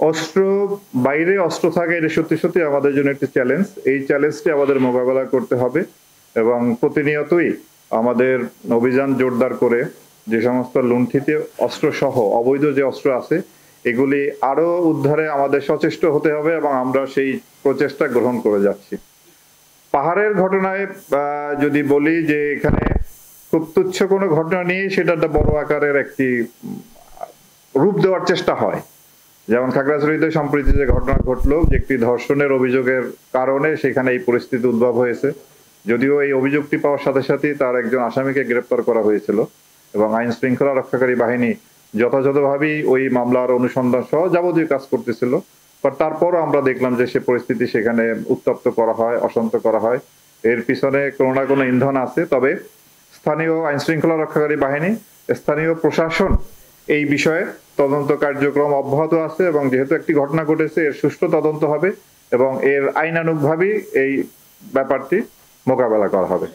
অস্ত্র বাইরে অস্ত্র থাকা এটা সত্যি সত্যি আমাদের জন্য একটি চ্যালেঞ্জ। এই চ্যালেঞ্জটি আমাদের মোকাবেলা করতে হবে এবং প্রতিনিয়তই আমাদের অভিযান জোরদার করে যে সমস্ত লুণ্ঠিত অস্ত্রসহ অবৈধ যে অস্ত্র আছে এগুলি আরো উদ্ধারে আমাদের সচেষ্ট হতে হবে এবং আমরা সেই প্রচেষ্টা গ্রহণ করে যাচ্ছি। পাহাড়ের ঘটনায় যদি বলি যে এখানে খুব তুচ্ছ কোনো ঘটনা নিয়ে সেটা একটা বড় আকারের একটি রূপ দেওয়ার চেষ্টা হয়। যেমন খাগড়াছড়িতে সম্প্রতি যে ঘটনা ঘটলো যে একটি ধর্ষণের অভিযোগের কারণে সেখানে এই পরিস্থিতি উদ্ভব হয়েছে। যদিও এই অভিযোগটি পাওয়ার সাথে সাথেই তার একজন আসামিকে গ্রেপ্তার করা হয়েছিল এবং আইন শৃঙ্খলা রক্ষাকারী বাহিনী যথাযথভাবেই ওই মামলার অনুসন্ধান সহ যাবতীয় কাজ করতেছিল। বাট তারপরও আমরা দেখলাম যে সে পরিস্থিতি সেখানে উত্তপ্ত করা হয়, অশান্ত করা হয়। এর পিছনে কোনো না কোনো ইন্ধন আছে। তবে স্থানীয় আইন শৃঙ্খলা রক্ষাকারী বাহিনী, স্থানীয় প্রশাসন এই বিষয়ে তদন্ত কার্যক্রম অব্যাহত আছে এবং যেহেতু একটি ঘটনা ঘটেছে এর সুষ্ঠু তদন্ত হবে এবং এর আইনানুগভাবেই এই ব্যাপারটি মোকাবেলা করা হবে।